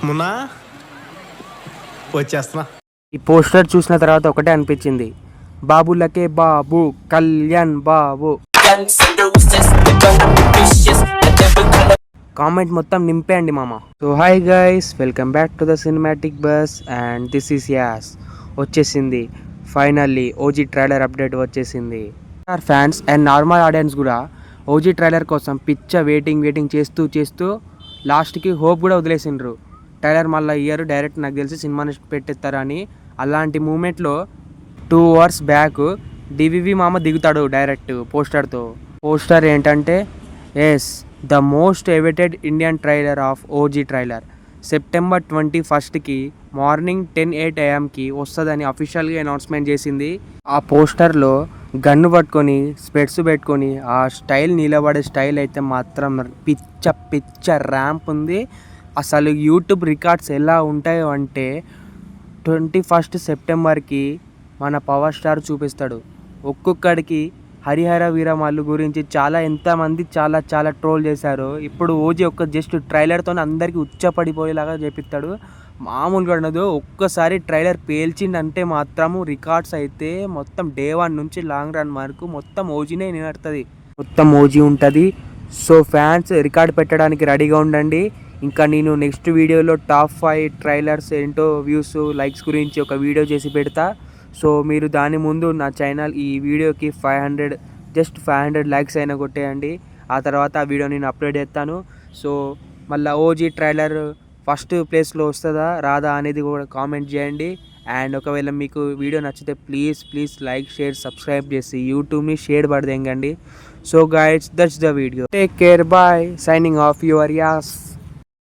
మున్నా వచ్చేస్తున్నా. ఈ పోస్టర్ చూసిన తర్వాత ఒకటే అనిపించింది, బాబులకే బాబు కళ్యాణ్ బాబు. కామెంట్ మొత్తం నింపేయండి మామ. So hi guys, welcome back to the cinematic buzz and this is యాస్. వచ్చేసింది ఫైనల్లీ ఓజీ ట్రైలర్ అప్డేట్ వచ్చేసింది. ఫ్యాన్స్ అండ్ నార్మల్ ఆడియన్స్ కూడా ఓజీ ట్రైలర్ కోసం పిచ్చ వెయిటింగ్ చేస్తూ చేస్తూ లాస్ట్కి హోప్ కూడా వదిలేసిండ్రు. ట్రైలర్ మళ్ళీ ఇయర్ డైరెక్ట్ నాకు తెలిసి సినిమాని పెట్టేస్తారని. అలాంటి మూమెంట్లో 2 hours బ్యాక్ డివివి మామ దిగుతాడు డైరెక్ట్ పోస్టర్తో. పోస్టర్ ఏంటంటే, yes the most awaited Indian trailer of OG trailer September 21కి మార్నింగ్ 10:08 AM వస్తుందని అఫీషియల్గా అనౌన్స్మెంట్ చేసింది. ఆ పోస్టర్లో గన్ను పట్టుకొని స్పెట్స్ పెట్టుకొని ఆ స్టైల్, నిలబడే స్టైల్ అయితే మాత్రం పిచ్చ పిచ్చ ర్యాంప్ ఉంది. అసలు యూట్యూబ్ రికార్డ్స్ ఎలా ఉంటాయో అంటే 21 సెప్టెంబర్కి మన పవర్ స్టార్ చూపిస్తాడు. ఒక్కొక్కడికి హరిహర వీరమల్లు గురించి ఎంతమంది చాలా ట్రోల్ చేశారు. ఇప్పుడు ఓజీ ఒక్క జస్ట్ ట్రైలర్తో అందరికీ ఉచ్చపడిపోయేలాగా చేపిస్తాడు. మామూలుగా ఉండదు. ఒక్కసారి ట్రైలర్ పేల్చిందంటే మాత్రము రికార్డ్స్ అయితే మొత్తం డే 1 నుంచి లాంగ్ రన్ వరకు మొత్తం ఓజీనే నిలబడుతుంది. మొత్తం ఓజీ ఉంటుంది. సో ఫ్యాన్స్ రికార్డ్ పెట్టడానికి రెడీగా ఉండండి. ఇంకా నేను నెక్స్ట్ వీడియోలో టాప్ 5 ట్రైలర్స్ ఏంటో, వ్యూస్, లైక్స్ గురించి ఒక వీడియో చేసి పెడతా. సో మీరు దాని ముందు నా ఛానల్ ఈ వీడియోకి 500 లైక్స్ అయినా కొట్టేయండి. ఆ తర్వాత ఆ వీడియో నేను అప్లోడ్ చేస్తాను. సో మళ్ళీ ఓజీ ట్రైలర్ ఫస్ట్ ప్లేస్లో వస్తుందా రాదా అనేది కూడా కామెంట్ చేయండి. అండ్ ఒకవేళ మీకు వీడియో నచ్చితే ప్లీజ్ లైక్, షేర్, సబ్స్క్రైబ్ చేసి యూట్యూబ్ని షేర్ పడదేంగండి. So guys, that's the video. Take care, bye, signing off your as.